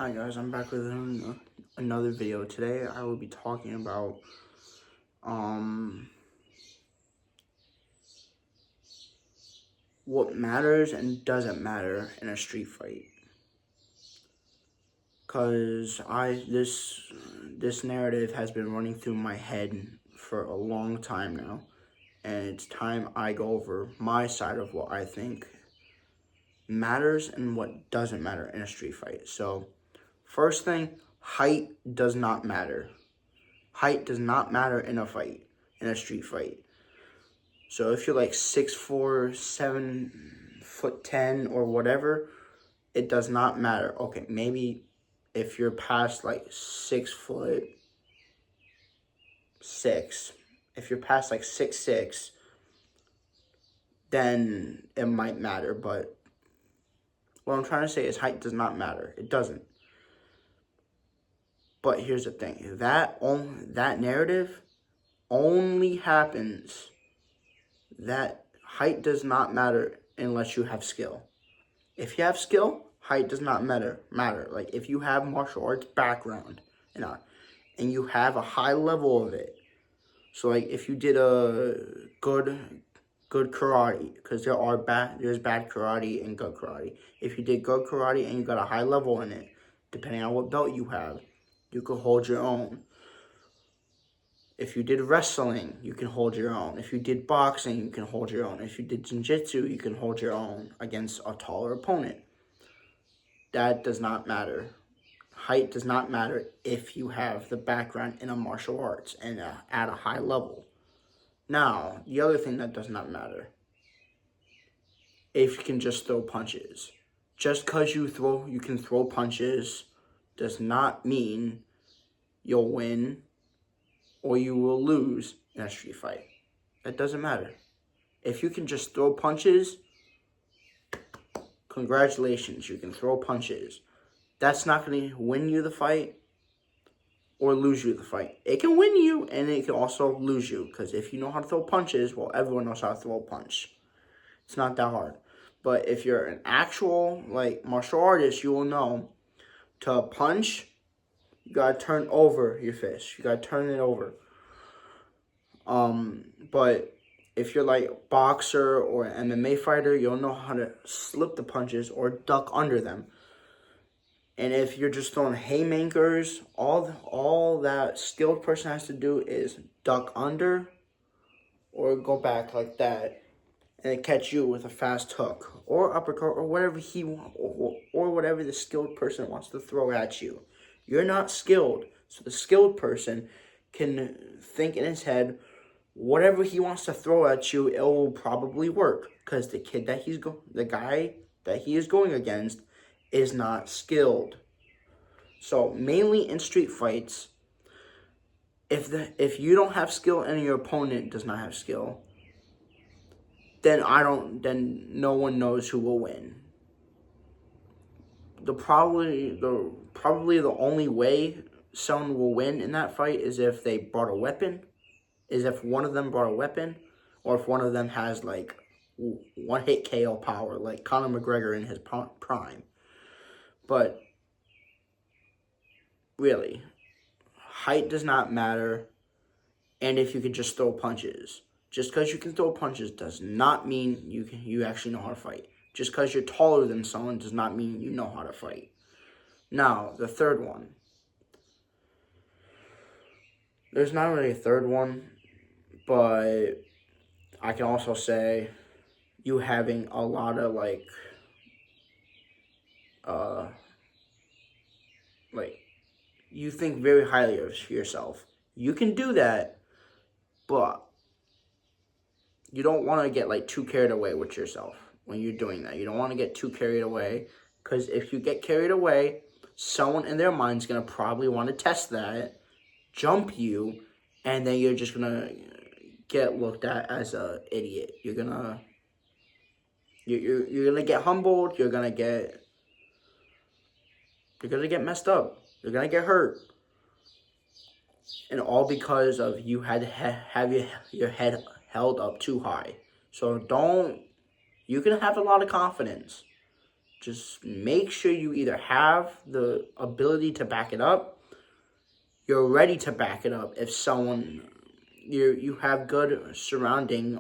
Hi guys, I'm back with another video. Today I will be talking about what matters and doesn't matter in a street fight. Cause this narrative has been running through my head for a long time now, and it's time I go over my side of what I think matters and what doesn't matter in a street fight. So, first thing, height does not matter. Height does not matter in a fight, in a street fight. So if you're like 6'4", 7'10", or whatever, it does not matter. Okay, maybe if you're past like 6'6", if you're past like 6'6", then it might matter. But what I'm trying to say is height does not matter. It doesn't. But here's the thing: that narrative only happens. That height does not matter unless you have skill. If you have skill, height does not matter. Like if you have martial arts background and you have a high level of it. So like if you did a good karate, because there's bad karate and good karate. If you did good karate and you got a high level in it, depending on what belt you have, you could hold your own. If you did wrestling, you can hold your own. If you did boxing, you can hold your own. If you did jiu-jitsu, you can hold your own against a taller opponent. That does not matter. Height does not matter if you have the background in a martial arts and at a high level. Now, the other thing that does not matter, if you can just throw punches. Just because you can throw punches does not mean you'll win or you will lose in a street fight. That doesn't matter. If you can just throw punches, congratulations, you can throw punches. That's not going to win you the fight or lose you the fight. It can win you and it can also lose you, because if you know how to throw punches, well, everyone knows how to throw a punch. It's not that hard. But if you're an actual martial artist, you will know to punch, you got to turn over your fist. You got to turn it over. But if you're like boxer or an MMA fighter, you'll know how to slip the punches or duck under them. And if you're just throwing haymakers, all that skilled person has to do is duck under or go back like that and catch you with a fast hook or uppercut or whatever or whatever the skilled person wants to throw at you. You're not skilled, so the skilled person can think in his head, whatever he wants to throw at you, it will probably work, because the guy that he is going against is not skilled. So mainly in street fights, if you don't have skill and your opponent does not have skill, then no one knows who will win. Probably the only way someone will win in that fight is if they brought a weapon, is if one of them brought a weapon, or if one of them has like one hit KO power, like Conor McGregor in his prime. But really, height does not matter, and if you can just throw punches. Just because you can throw punches does not mean you actually know how to fight. Just because you're taller than someone does not mean you know how to fight. Now, the third one. There's not really a third one, but I can also say you having a lot of you think very highly of yourself. You can do that, but you don't want to get too carried away with yourself when you're doing that. You don't want to get too carried away, because if you get carried away, someone in their mind's going to probably want to test that, jump you, and then you're just going to get looked at as a idiot. You're going to get humbled, you're going to get messed up. You're going to get hurt. And all because of you had to have your head held up too high. So you can have a lot of confidence, Just make sure you either have the ability to back it up, you're ready to back it up if someone, you have good surrounding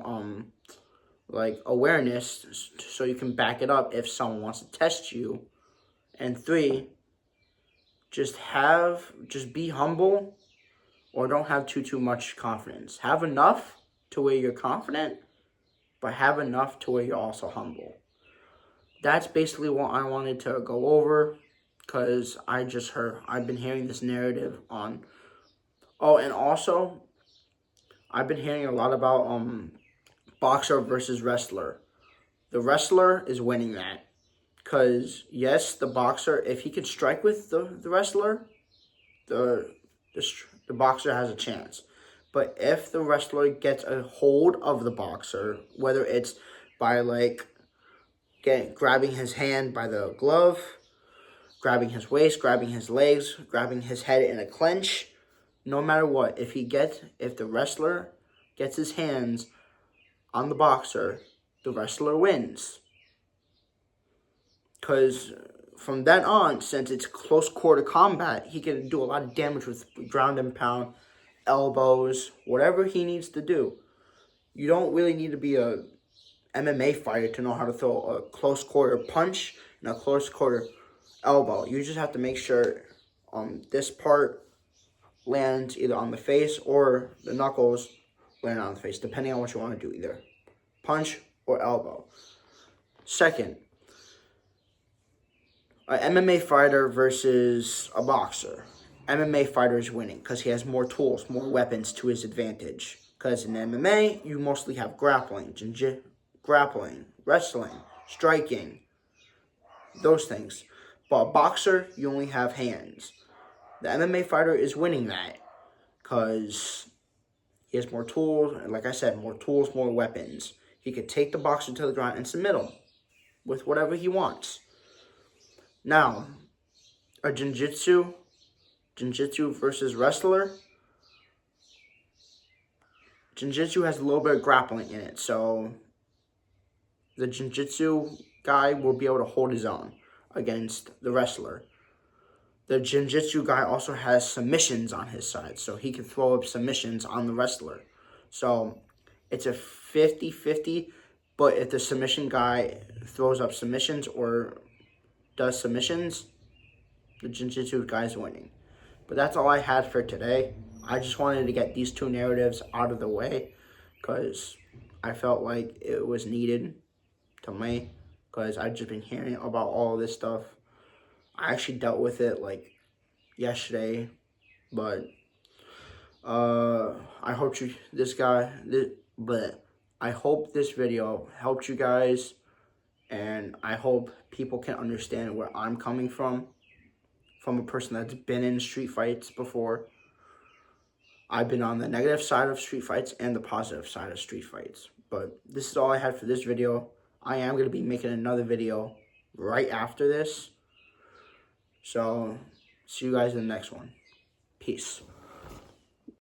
like awareness, so you can back it up if someone wants to test you. And 3, just be humble, or don't have too much confidence. Have enough to where you're confident, but have enough to where you're also humble. That's basically what I wanted to go over, because I've been hearing this narrative on, and also I've been hearing a lot about boxer versus wrestler. The wrestler is winning that, because yes, the boxer, if he can strike with the wrestler, the boxer has a chance. But if the wrestler gets a hold of the boxer, whether it's by like grabbing his hand by the glove, grabbing his waist, grabbing his legs, grabbing his head in a clench, no matter what, if the wrestler gets his hands on the boxer, the wrestler wins. Because from then on, since it's close quarter combat, he can do a lot of damage with ground and pound, elbows, whatever he needs to do. You don't really need to be a MMA fighter to know how to throw a close quarter punch and a close quarter elbow. You just have to make sure this part lands either on the face or the knuckles land on the face, depending on what you want to do, either punch or elbow. Second, an MMA fighter versus a boxer. MMA fighter is winning because he has more tools, more weapons to his advantage. Because in MMA, you mostly have grappling, wrestling, striking, those things. But a boxer, you only have hands. The MMA fighter is winning that because he has more tools, and like I said, more tools, more weapons. He could take the boxer to the ground and submit him with whatever he wants. Now, a jiu-jitsu versus wrestler. Jiu-jitsu has a little bit of grappling in it, so the jiu-jitsu guy will be able to hold his own against the wrestler. The jiu-jitsu guy also has submissions on his side, so he can throw up submissions on the wrestler. So it's a 50-50, but if the submission guy throws up submissions or does submissions, the jiu-jitsu guy is winning. But that's all I had for today. I just wanted to get these 2 narratives out of the way because I felt like it was needed to me, because I've just been hearing about all of this stuff. I actually dealt with it like yesterday, but I hope I hope this video helped you guys, and I hope people can understand where I'm coming from a person that's been in street fights before. I've been on the negative side of street fights and the positive side of street fights. But this is all I had for this video. I am going to be making another video right after this. So, see you guys in the next one. Peace.